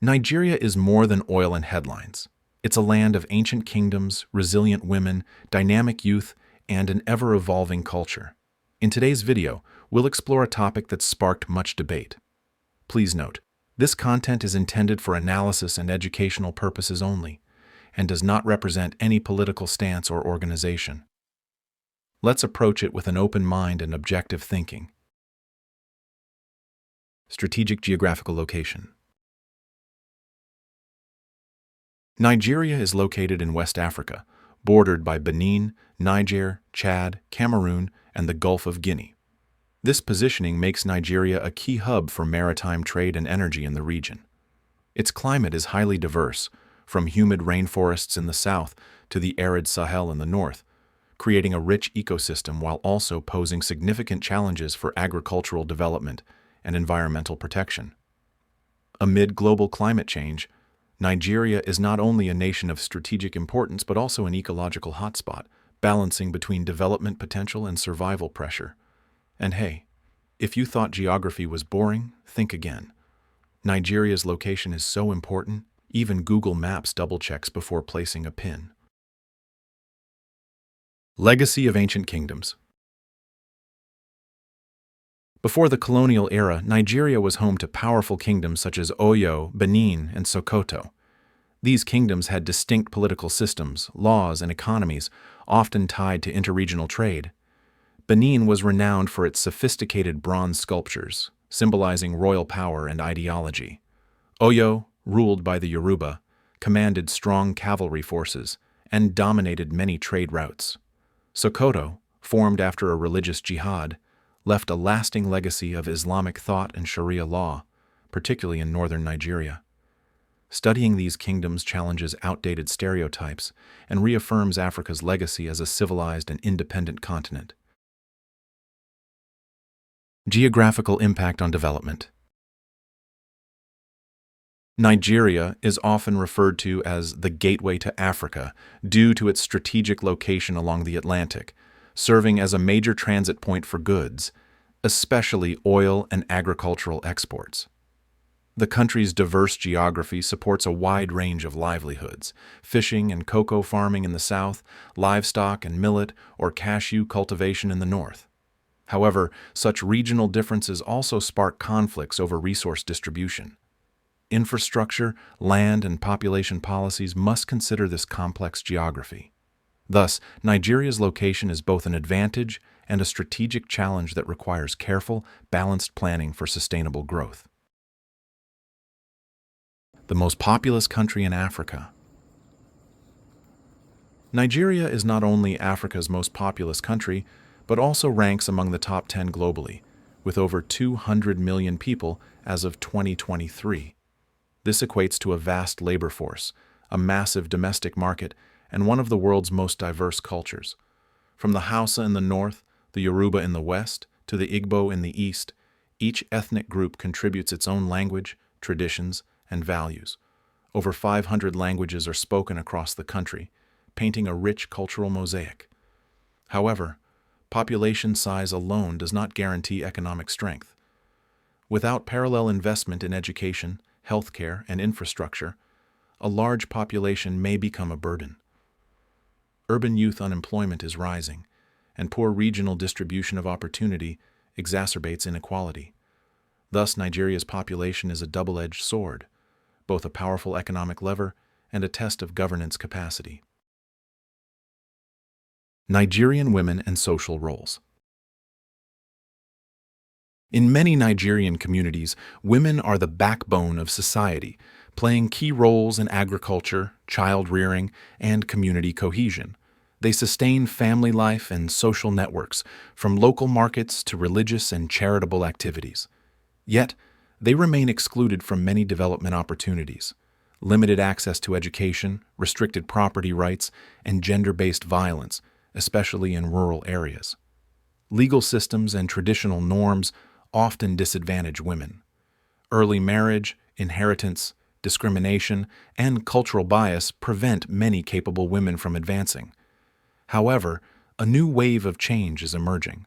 Nigeria is more than oil and headlines. It's a land of ancient kingdoms, resilient women, dynamic youth, and an ever-evolving culture. In today's video, we'll explore a topic that's sparked much debate. Please note, this content is intended for analysis and educational purposes only, and does not represent any political stance or organization. Let's approach it with an open mind and objective thinking. Strategic geographical location. Nigeria is located in West Africa, bordered by Benin, Niger, Chad, Cameroon, and the Gulf of Guinea. This positioning makes Nigeria a key hub for maritime trade and energy in the region. Its climate is highly diverse, from humid rainforests in the south to the arid Sahel in the north, creating a rich ecosystem while also posing significant challenges for agricultural development and environmental protection. Amid global climate change, Nigeria is not only a nation of strategic importance but also an ecological hotspot, balancing between development potential and survival pressure. And hey, if you thought geography was boring, think again. Nigeria's location is so important, even Google Maps double-checks before placing a pin. Legacy of ancient kingdoms. Before the colonial era, Nigeria was home to powerful kingdoms such as Oyo, Benin, and Sokoto. These kingdoms had distinct political systems, laws, and economies, often tied to interregional trade. Benin was renowned for its sophisticated bronze sculptures, symbolizing royal power and ideology. Oyo, ruled by the Yoruba, commanded strong cavalry forces and dominated many trade routes. Sokoto, formed after a religious jihad, left a lasting legacy of Islamic thought and Sharia law, particularly in northern Nigeria. Studying these kingdoms challenges outdated stereotypes and reaffirms Africa's legacy as a civilized and independent continent. Geographical impact on development. Nigeria is often referred to as the gateway to Africa due to its strategic location along the Atlantic, serving as a major transit point for goods, especially oil and agricultural exports. The country's diverse geography supports a wide range of livelihoods: fishing and cocoa farming in the south, livestock and millet or cashew cultivation in the north. However, such regional differences also spark conflicts over resource distribution. Infrastructure, land, and population policies must consider this complex geography. Thus, Nigeria's location is both an advantage and a strategic challenge that requires careful, balanced planning for sustainable growth. The most populous country in Africa. Nigeria is not only Africa's most populous country, but also ranks among the top 10 globally, with over 200 million people as of 2023. This equates to a vast labor force, a massive domestic market, and one of the world's most diverse cultures. From the Hausa in the north, the Yoruba in the west, to the Igbo in the east, each ethnic group contributes its own language, traditions, and values. Over 500 languages are spoken across the country, painting a rich cultural mosaic. However, population size alone does not guarantee economic strength. Without parallel investment in education, healthcare, and infrastructure, a large population may become a burden. Urban youth unemployment is rising, and poor regional distribution of opportunity exacerbates inequality. Thus, Nigeria's population is a double-edged sword, both a powerful economic lever and a test of governance capacity. Nigerian women and social roles. In many Nigerian communities, women are the backbone of society, playing key roles in agriculture, child-rearing, and community cohesion. They sustain family life and social networks, from local markets to religious and charitable activities. Yet, they remain excluded from many development opportunities. Limited access to education, restricted property rights, and gender-based violence, especially in rural areas. Legal systems and traditional norms often disadvantage women. Early marriage, inheritance, discrimination, and cultural bias prevent many capable women from advancing. However, a new wave of change is emerging.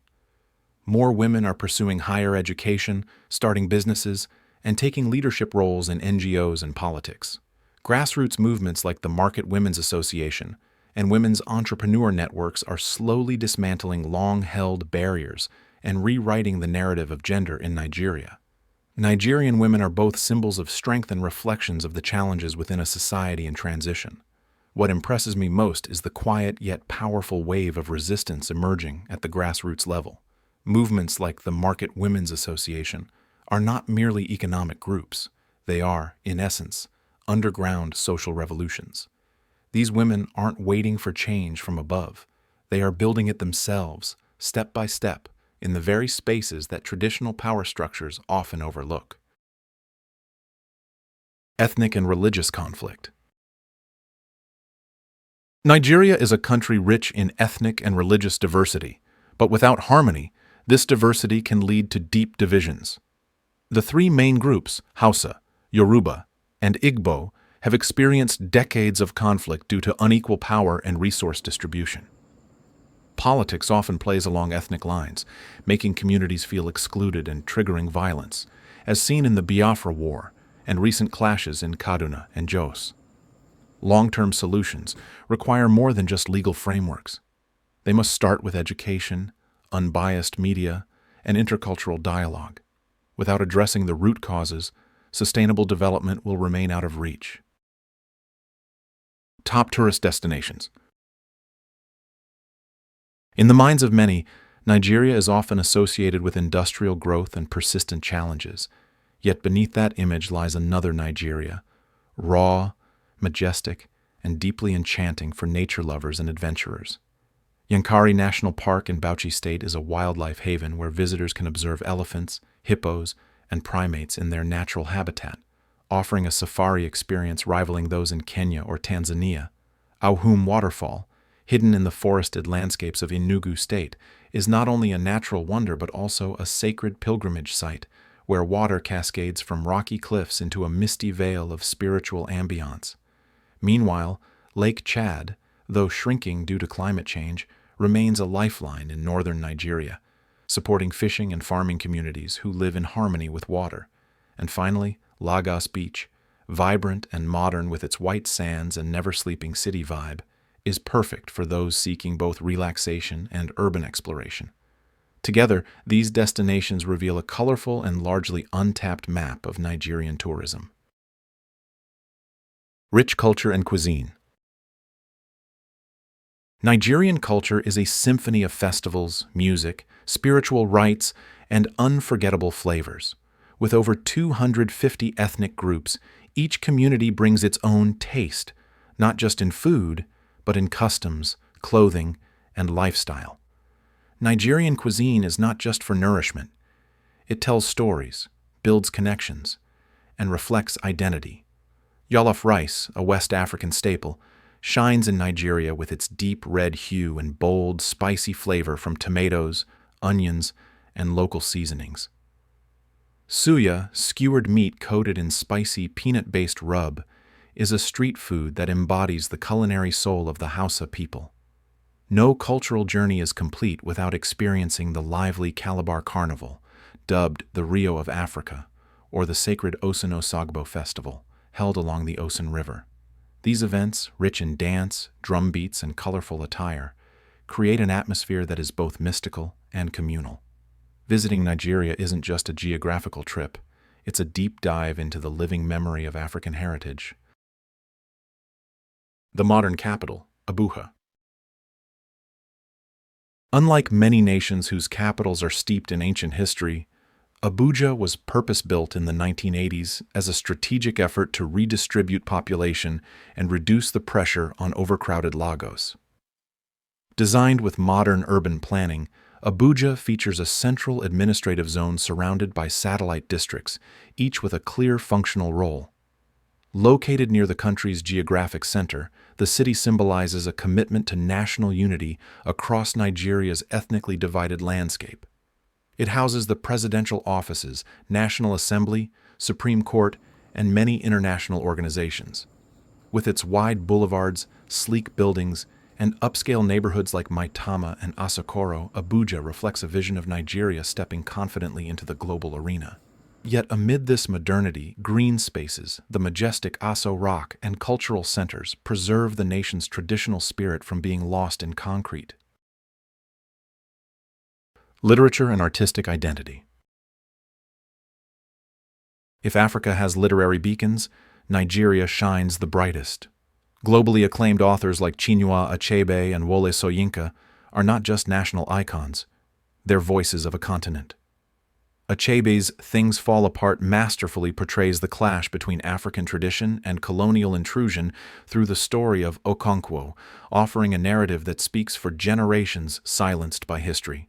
More women are pursuing higher education, starting businesses, and taking leadership roles in NGOs and politics. Grassroots movements like the Market Women's Association and women's entrepreneur networks are slowly dismantling long-held barriers and rewriting the narrative of gender in Nigeria. Nigerian women are both symbols of strength and reflections of the challenges within a society in transition. What impresses me most is the quiet yet powerful wave of resistance emerging at the grassroots level. Movements like the Market Women's Association are not merely economic groups. They are, in essence, underground social revolutions. These women aren't waiting for change from above. They are building it themselves, step by step, in the very spaces that traditional power structures often overlook. Ethnic and religious conflict. Nigeria is a country rich in ethnic and religious diversity, but without harmony, this diversity can lead to deep divisions. The three main groups, Hausa, Yoruba, and Igbo, have experienced decades of conflict due to unequal power and resource distribution. Politics often plays along ethnic lines, making communities feel excluded and triggering violence, as seen in the Biafra War and recent clashes in Kaduna and Jos. Long-term solutions require more than just legal frameworks. They must start with education, unbiased media, and intercultural dialogue. Without addressing the root causes, sustainable development will remain out of reach. Top tourist destinations. In the minds of many, Nigeria is often associated with industrial growth and persistent challenges. Yet beneath that image lies another Nigeria, raw, majestic, and deeply enchanting for nature lovers and adventurers. Yankari National Park in Bauchi State is a wildlife haven where visitors can observe elephants, hippos, and primates in their natural habitat, offering a safari experience rivaling those in Kenya or Tanzania. Auhum Waterfall, hidden in the forested landscapes of Enugu State, is not only a natural wonder but also a sacred pilgrimage site where water cascades from rocky cliffs into a misty veil of spiritual ambiance. Meanwhile, Lake Chad, though shrinking due to climate change, remains a lifeline in northern Nigeria, supporting fishing and farming communities who live in harmony with water. And finally, Lagos Beach, vibrant and modern with its white sands and never-sleeping city vibe, is perfect for those seeking both relaxation and urban exploration. Together, these destinations reveal a colorful and largely untapped map of Nigerian tourism. Rich culture and cuisine. Nigerian culture is a symphony of festivals, music, spiritual rites, and unforgettable flavors. With over 250 ethnic groups, each community brings its own taste, not just in food, but in customs, clothing, and lifestyle. Nigerian cuisine is not just for nourishment. It tells stories, builds connections, and reflects identity. Jollof rice, a West African staple, shines in Nigeria with its deep red hue and bold, spicy flavor from tomatoes, onions, and local seasonings. Suya, skewered meat coated in spicy peanut-based rub, is a street food that embodies the culinary soul of the Hausa people. No cultural journey is complete without experiencing the lively Calabar Carnival, dubbed the Rio of Africa, or the sacred Osun Osogbo Festival, held along the Osun River. These events, rich in dance, drum beats, and colorful attire, create an atmosphere that is both mystical and communal. Visiting Nigeria isn't just a geographical trip, it's a deep dive into the living memory of African heritage. The modern capital, Abuja. Unlike many nations whose capitals are steeped in ancient history, Abuja was purpose-built in the 1980s as a strategic effort to redistribute population and reduce the pressure on overcrowded Lagos. Designed with modern urban planning, Abuja features a central administrative zone surrounded by satellite districts, each with a clear functional role. Located near the country's geographic center, the city symbolizes a commitment to national unity across Nigeria's ethnically divided landscape. It houses the presidential offices, National Assembly, Supreme Court, and many international organizations. With its wide boulevards, sleek buildings, and upscale neighborhoods like Maitama and Asokoro, Abuja reflects a vision of Nigeria stepping confidently into the global arena. Yet amid this modernity, green spaces, the majestic Aso Rock, and cultural centers preserve the nation's traditional spirit from being lost in concrete. Literature and artistic identity. If Africa has literary beacons, Nigeria shines the brightest. Globally acclaimed authors like Chinua Achebe and Wole Soyinka are not just national icons, they're voices of a continent. Achebe's Things Fall Apart masterfully portrays the clash between African tradition and colonial intrusion through the story of Okonkwo, offering a narrative that speaks for generations silenced by history.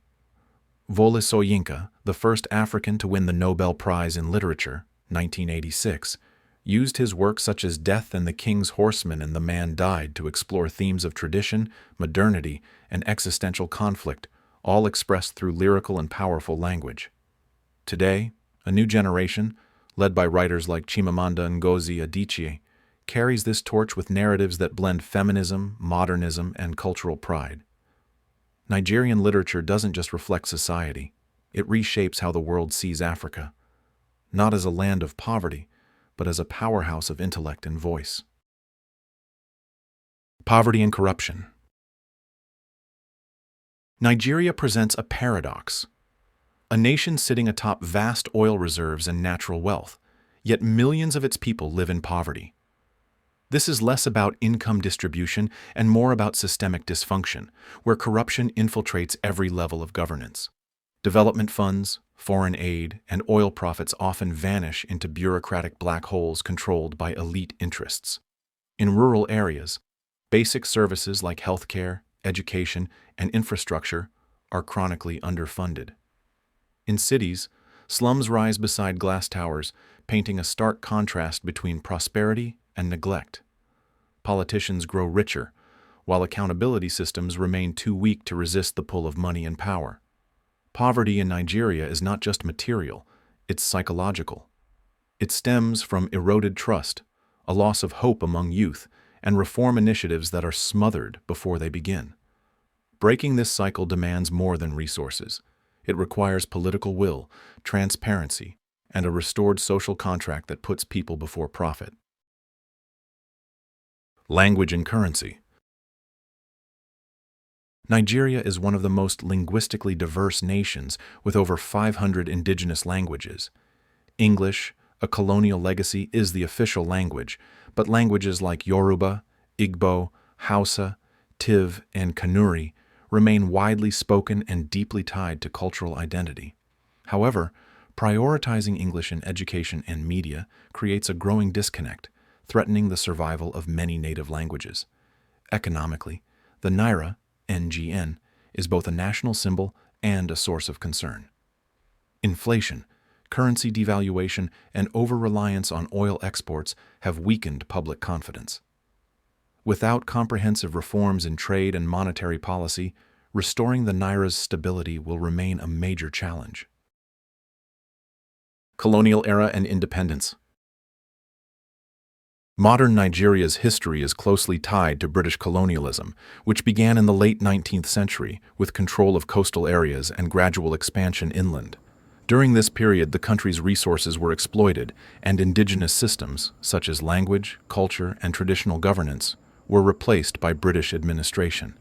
Wole Soyinka, the first African to win the Nobel Prize in Literature, 1986, used his work such as Death and the King's Horseman and The Man Died to explore themes of tradition, modernity, and existential conflict, all expressed through lyrical and powerful language. Today, a new generation, led by writers like Chimamanda Ngozi Adichie, carries this torch with narratives that blend feminism, modernism, and cultural pride. Nigerian literature doesn't just reflect society, it reshapes how the world sees Africa, not as a land of poverty, but as a powerhouse of intellect and voice. Poverty and corruption. Nigeria presents a paradox. A nation sitting atop vast oil reserves and natural wealth, yet millions of its people live in poverty. This is less about income distribution and more about systemic dysfunction, where corruption infiltrates every level of governance. Development funds, foreign aid, and oil profits often vanish into bureaucratic black holes controlled by elite interests. In rural areas, basic services like healthcare, education, and infrastructure are chronically underfunded. In cities, slums rise beside glass towers, painting a stark contrast between prosperity and neglect. Politicians grow richer, while accountability systems remain too weak to resist the pull of money and power. Poverty in Nigeria is not just material, it's psychological. It stems from eroded trust, a loss of hope among youth, and reform initiatives that are smothered before they begin. Breaking this cycle demands more than resources. It requires political will, transparency, and a restored social contract that puts people before profit. Language and currency. Nigeria is one of the most linguistically diverse nations with over 500 indigenous languages. English, a colonial legacy, is the official language, but languages like Yoruba, Igbo, Hausa, Tiv, and Kanuri remain widely spoken and deeply tied to cultural identity. However, prioritizing English in education and media creates a growing disconnect, threatening the survival of many native languages. Economically, the Naira, NGN, is both a national symbol and a source of concern. Inflation, currency devaluation, and over-reliance on oil exports have weakened public confidence. Without comprehensive reforms in trade and monetary policy, restoring the Naira's stability will remain a major challenge. Colonial Era and Independence. Modern Nigeria's history is closely tied to British colonialism, which began in the late 19th century with control of coastal areas and gradual expansion inland. During this period, the country's resources were exploited, and indigenous systems, such as language, culture, and traditional governance, were replaced by British administration.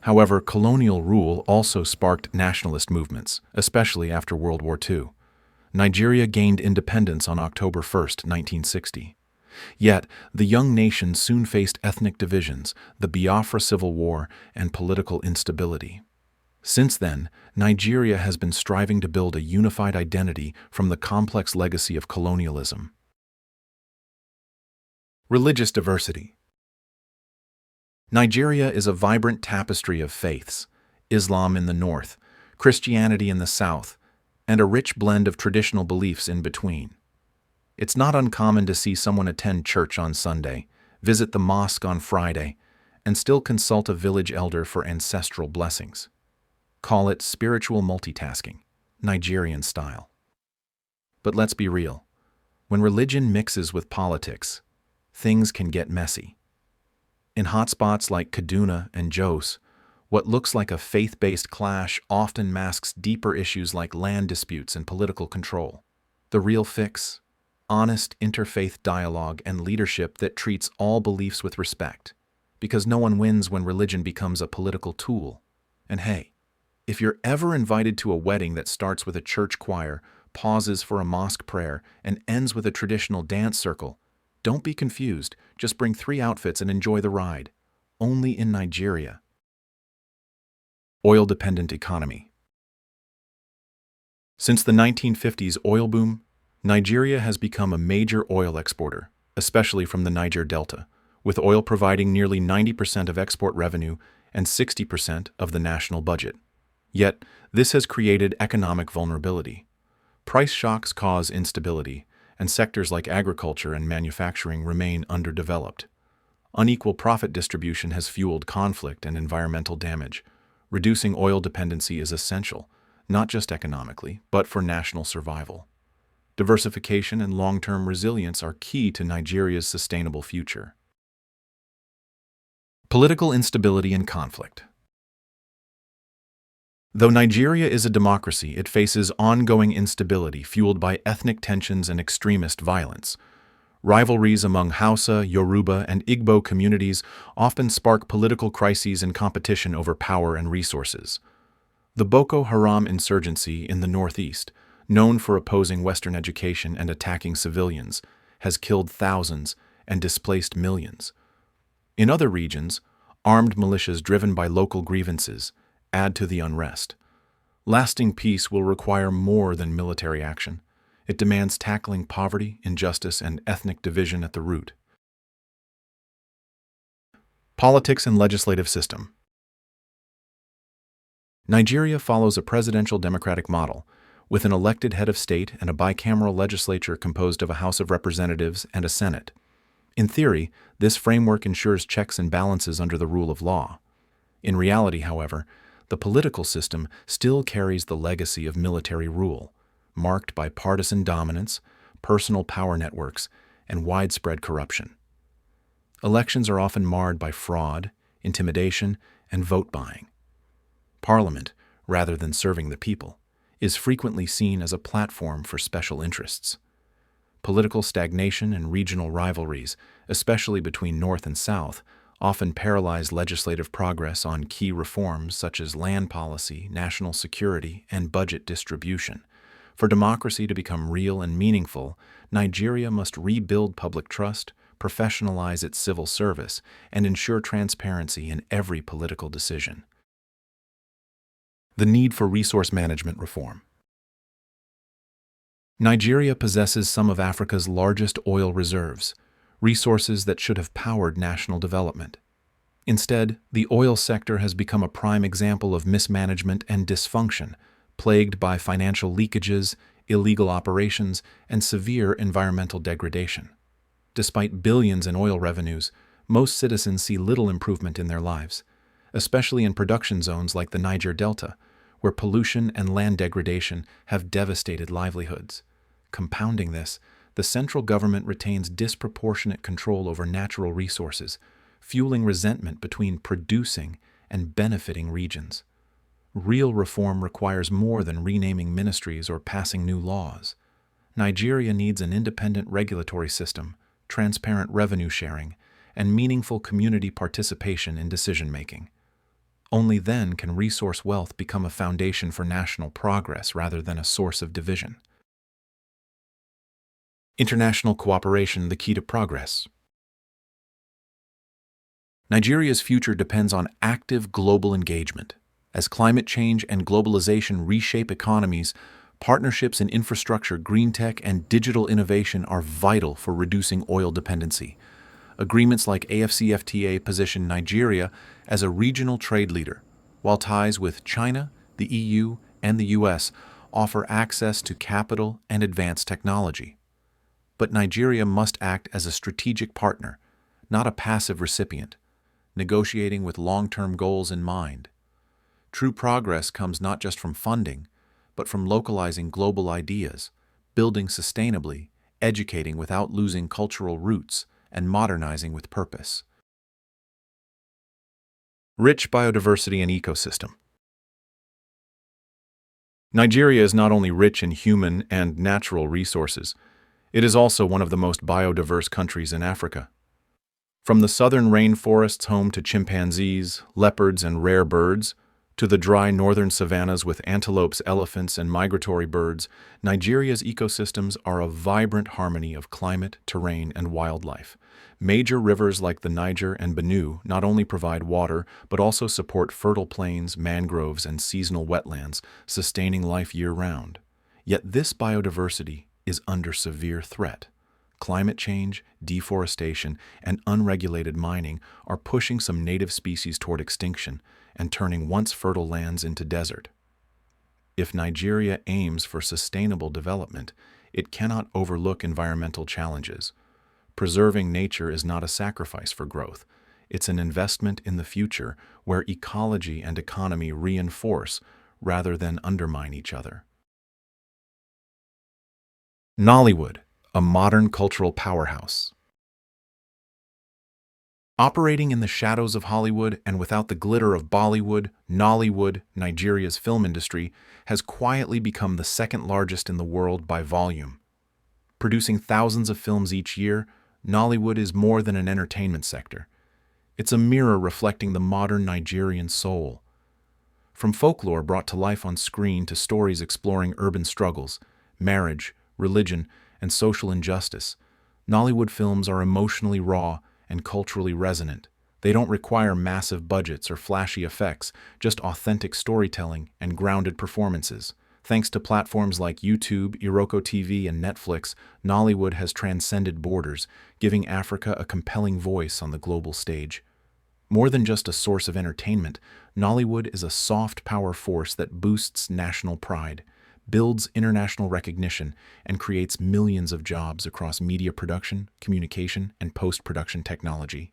However, colonial rule also sparked nationalist movements, especially after World War II. Nigeria gained independence on October 1, 1960. Yet, the young nation soon faced ethnic divisions, the Biafra Civil War, and political instability. Since then, Nigeria has been striving to build a unified identity from the complex legacy of colonialism. Religious diversity. Nigeria is a vibrant tapestry of faiths, Islam in the north, Christianity in the south, and a rich blend of traditional beliefs in between. It's not uncommon to see someone attend church on Sunday, visit the mosque on Friday, and still consult a village elder for ancestral blessings. Call it spiritual multitasking, Nigerian style. But let's be real. When religion mixes with politics, things can get messy. In hotspots like Kaduna and Jos, what looks like a faith-based clash often masks deeper issues like land disputes and political control. The real fix? Honest interfaith dialogue and leadership that treats all beliefs with respect. Because no one wins when religion becomes a political tool. And hey, if you're ever invited to a wedding that starts with a church choir, pauses for a mosque prayer, and ends with a traditional dance circle, don't be confused. Just bring 3 outfits and enjoy the ride. Only in Nigeria. Oil-dependent economy. Since the 1950s oil boom, Nigeria has become a major oil exporter, especially from the Niger Delta, with oil providing nearly 90% of export revenue and 60% of the national budget. Yet, this has created economic vulnerability. Price shocks cause instability, and sectors like agriculture and manufacturing remain underdeveloped. Unequal profit distribution has fueled conflict and environmental damage. Reducing oil dependency is essential, not just economically, but for national survival. Diversification and long-term resilience are key to Nigeria's sustainable future. Political instability and conflict. Though Nigeria is a democracy, it faces ongoing instability fueled by ethnic tensions and extremist violence. Rivalries among Hausa, Yoruba, and Igbo communities often spark political crises and competition over power and resources. The Boko Haram insurgency in the northeast, known for opposing Western education and attacking civilians, has killed thousands and displaced millions. In other regions, armed militias driven by local grievances add to the unrest. Lasting peace will require more than military action. It demands tackling poverty, injustice, and ethnic division at the root. Politics and legislative system. Nigeria follows a presidential democratic model, with an elected head of state and a bicameral legislature composed of a House of Representatives and a Senate. In theory, this framework ensures checks and balances under the rule of law. In reality, however, the political system still carries the legacy of military rule, marked by partisan dominance, personal power networks, and widespread corruption. Elections are often marred by fraud, intimidation, and vote buying. Parliament, rather than serving the people, is frequently seen as a platform for special interests. Political stagnation and regional rivalries, especially between North and South, often paralyze legislative progress on key reforms such as land policy, national security, and budget distribution. For democracy to become real and meaningful, Nigeria must rebuild public trust, professionalize its civil service, and ensure transparency in every political decision. The need for resource management reform. Nigeria possesses some of Africa's largest oil reserves, resources that should have powered national development. Instead, the oil sector has become a prime example of mismanagement and dysfunction, plagued by financial leakages, illegal operations, and severe environmental degradation. Despite billions in oil revenues, most citizens see little improvement in their lives, especially in production zones like the Niger Delta, where pollution and land degradation have devastated livelihoods. Compounding this, the central government retains disproportionate control over natural resources, fueling resentment between producing and benefiting regions. Real reform requires more than renaming ministries or passing new laws. Nigeria needs an independent regulatory system, transparent revenue sharing, and meaningful community participation in decision-making. Only then can resource wealth become a foundation for national progress rather than a source of division. International cooperation, the key to progress. Nigeria's future depends on active global engagement. As climate change and globalization reshape economies, partnerships in infrastructure, green tech, and digital innovation are vital for reducing oil dependency. Agreements like AFCFTA position Nigeria as a regional trade leader, while ties with China, the EU, and the US offer access to capital and advanced technology. But Nigeria must act as a strategic partner, not a passive recipient, negotiating with long-term goals in mind. True progress comes not just from funding, but from localizing global ideas, building sustainably, educating without losing cultural roots, and modernizing with purpose. Rich biodiversity and ecosystem. Nigeria is not only rich in human and natural resources, it is also one of the most biodiverse countries in Africa. From the southern rainforests home to chimpanzees, leopards, and rare birds, to the dry northern savannas with antelopes, elephants, and migratory birds, Nigeria's ecosystems are a vibrant harmony of climate, terrain, and wildlife. Major rivers like the Niger and Benue not only provide water, but also support fertile plains, mangroves, and seasonal wetlands, sustaining life year-round. Yet this biodiversity is under severe threat. Climate change, deforestation, and unregulated mining are pushing some native species toward extinction and turning once fertile lands into desert. If Nigeria aims for sustainable development, it cannot overlook environmental challenges. Preserving nature is not a sacrifice for growth. It's an investment in the future where ecology and economy reinforce rather than undermine each other. Nollywood, a modern cultural powerhouse. Operating in the shadows of Hollywood and without the glitter of Bollywood, Nollywood, Nigeria's film industry, has quietly become the second largest in the world by volume. Producing thousands of films each year, Nollywood is more than an entertainment sector. It's a mirror reflecting the modern Nigerian soul. From folklore brought to life on screen to stories exploring urban struggles, marriage, religion, and social injustice, Nollywood films are emotionally raw and culturally resonant. They don't require massive budgets or flashy effects, just authentic storytelling and grounded performances. Thanks to platforms like YouTube, Iroko TV, and Netflix, Nollywood has transcended borders, giving Africa a compelling voice on the global stage. More than just a source of entertainment, Nollywood is a soft power force that boosts national pride, builds international recognition, and creates millions of jobs across media production, communication, and post-production technology.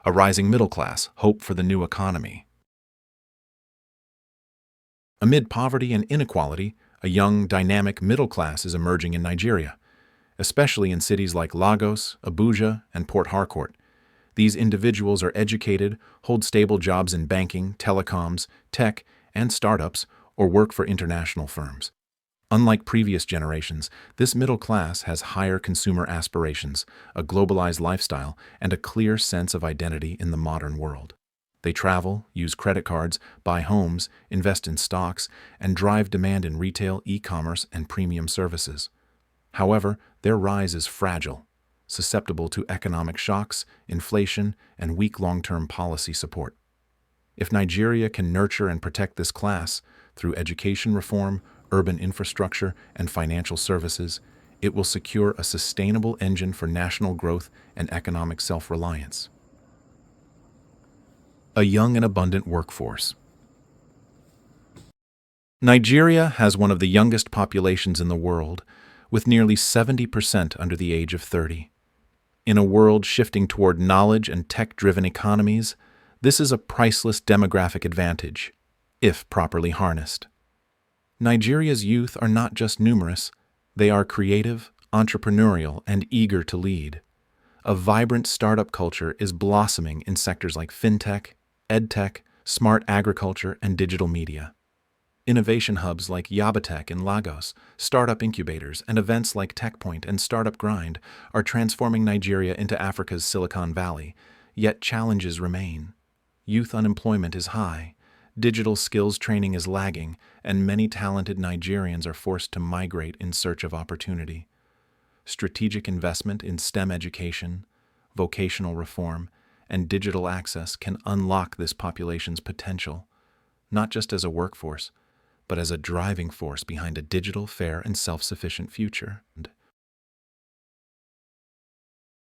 A rising middle class, hope for the new economy. Amid poverty and inequality, a young, dynamic middle class is emerging in Nigeria, especially in cities like Lagos, Abuja, and Port Harcourt. These individuals are educated, hold stable jobs in banking, telecoms, tech, and startups, or work for international firms. Unlike previous generations, this middle class has higher consumer aspirations, a globalized lifestyle, and a clear sense of identity in the modern world. They travel, use credit cards, buy homes, invest in stocks, and drive demand in retail, e-commerce, and premium services. However, their rise is fragile, susceptible to economic shocks, inflation, and weak long-term policy support. If Nigeria can nurture and protect this class through education reform, urban infrastructure, and financial services, it will secure a sustainable engine for national growth and economic self-reliance. A young and abundant workforce. Nigeria has one of the youngest populations in the world, with nearly 70% under the age of 30. In a world shifting toward knowledge and tech-driven economies, this is a priceless demographic advantage, if properly harnessed. Nigeria's youth are not just numerous, they are creative, entrepreneurial, and eager to lead. A vibrant startup culture is blossoming in sectors like fintech, edtech, smart agriculture, and digital media. Innovation hubs like Yabatech in Lagos, startup incubators, and events like TechPoint and Startup Grind are transforming Nigeria into Africa's Silicon Valley, yet challenges remain. Youth unemployment is high, digital skills training is lagging, and many talented Nigerians are forced to migrate in search of opportunity. Strategic investment in STEM education, vocational reform, and digital access can unlock this population's potential, not just as a workforce, but as a driving force behind a digital, fair, and self-sufficient future.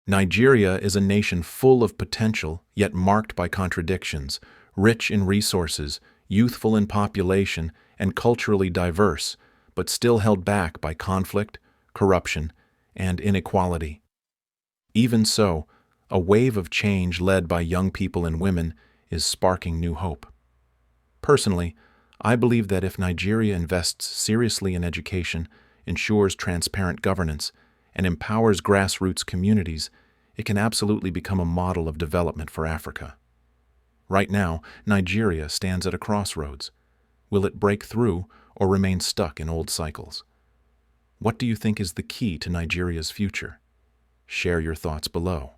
Nigeria is a nation full of potential, yet marked by contradictions, rich in resources, youthful in population, and culturally diverse, but still held back by conflict, corruption, and inequality. Even so, a wave of change led by young people and women is sparking new hope. Personally, I believe that if Nigeria invests seriously in education, ensures transparent governance, and empowers grassroots communities, it can absolutely become a model of development for Africa. Right now, Nigeria stands at a crossroads. Will it break through or remain stuck in old cycles? What do you think is the key to Nigeria's future? Share your thoughts below.